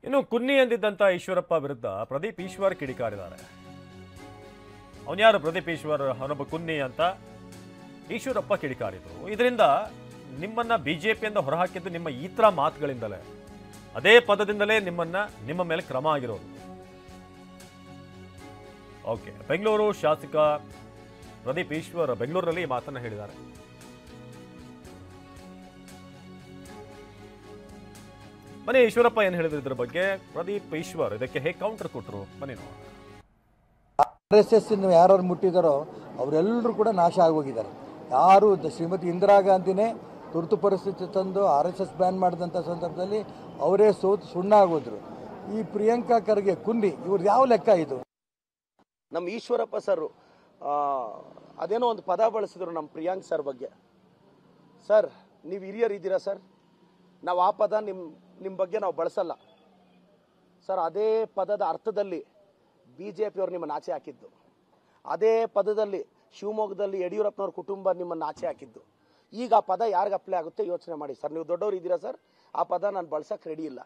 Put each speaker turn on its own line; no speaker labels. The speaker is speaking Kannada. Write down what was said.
ಇನ್ನು ಕುನ್ನಿ ಎಂದಿದ್ದಂತ ಈಶ್ವರಪ್ಪ ವಿರುದ್ಧ ಪ್ರದೀಪ್ ಈಶ್ವರ್ ಕಿಡಿಕಾರಿದ್ದಾರೆ. ಅವನ್ಯಾರು ಪ್ರದೀಪ್ ಈಶ್ವರ್? ಅವನೊಬ್ಬ ಕುನ್ನಿ ಅಂತ ಈಶ್ವರಪ್ಪ ಕಿಡಿಕಾರಿದ್ರು. ಇದರಿಂದ ನಿಮ್ಮನ್ನ ಬಿಜೆಪಿಯಿಂದ ಹೊರಹಾಕಿದ್ದು ನಿಮ್ಮ ಈ ತರ ಮಾತುಗಳಿಂದಲೇ, ಅದೇ ಪದದಿಂದಲೇ ನಿಮ್ಮ ಮೇಲೆ ಕ್ರಮ ಆಗಿರೋದು. ಓಕೆ, ಬೆಂಗಳೂರು ಶಾಸಕ ಪ್ರದೀಪ್ ಈಶ್ವರ್ ಬೆಂಗಳೂರಿನಲ್ಲಿ ಈ ಮಾತನ್ನ ಹೇಳಿದ್ದಾರೆ. ಬನ್ನಿ ಈಶ್ವರಪ್ಪ ಏನು ಹೇಳಿದ್ರು ಇದ್ರ ಬಗ್ಗೆ, ಪ್ರದೀಪ್ ಈಶ್ವರ್ ಇದಕ್ಕೆ ಹೇಗೆ ಕೌಂಟರ್ ಕೊಟ್ಟರು ಬನ್ನಿ ನೋಡೋಣ.
RSS ಯಾರು ಮುಟ್ಟಿದಾರೋ ಅವರೆಲ್ಲರೂ ಕೂಡ ನಾಶ ಆಗೋಗಿದ್ದಾರೆ. ಯಾರು ಶ್ರೀಮತಿ ಇಂದಿರಾ ಗಾಂಧಿನೇ ತುರ್ತು ಪರಿಸ್ಥಿತಿ ತಂದು RSS ಬ್ಯಾನ್ ಮಾಡಿದಂಥ ಸಂದರ್ಭದಲ್ಲಿ ಅವರೇ ಸುಣ್ಣ ಆಗೋದ್ರು. ಈ ಪ್ರಿಯಾಂಕಾ ಖರ್ಗೆ ಕುನ್ನಿ ಇವ್ರದ್ದು ಯಾವ ಲೆಕ್ಕ ಇದು?
ನಮ್ಮ ಈಶ್ವರಪ್ಪ ಸರ್ ಅದೇನೋ ಒಂದು ಪದ ಬಳಸಿದ್ರು ನಮ್ಮ ಪ್ರಿಯಾಂಕ್ ಸರ್ ಬಗ್ಗೆ. ಸರ್, ನೀವು ಹಿರಿಯರಿದ್ದೀರಾ ಸರ್, ನಾವು ಆ ಪದ ನಿಮ್ಮ ಬಗ್ಗೆ ನಾವು ಬಳಸಲ್ಲ ಸರ್. ಅದೇ ಪದದ ಅರ್ಥದಲ್ಲಿ BJPಯವರು ನಿಮ್ಮನ್ನು ಆಚೆ ಹಾಕಿದ್ದು, ಅದೇ ಪದದಲ್ಲಿ ಶಿವಮೊಗ್ಗದಲ್ಲಿ ಯಡಿಯೂರಪ್ಪನವ್ರ ಕುಟುಂಬ ನಿಮ್ಮನ್ನು ಆಚೆ ಹಾಕಿದ್ದು. ಈಗ ಆ ಪದ ಯಾರಿಗೆ ಅಪ್ಲೈ ಆಗುತ್ತೆ ಯೋಚನೆ ಮಾಡಿ ಸರ್. ನೀವು ದೊಡ್ಡವರು ಇದ್ದೀರಾ ಸರ್, ಆ ಪದ ನಾನು ಬಳಸಕ್ಕೆ ರೆಡಿ ಇಲ್ಲ.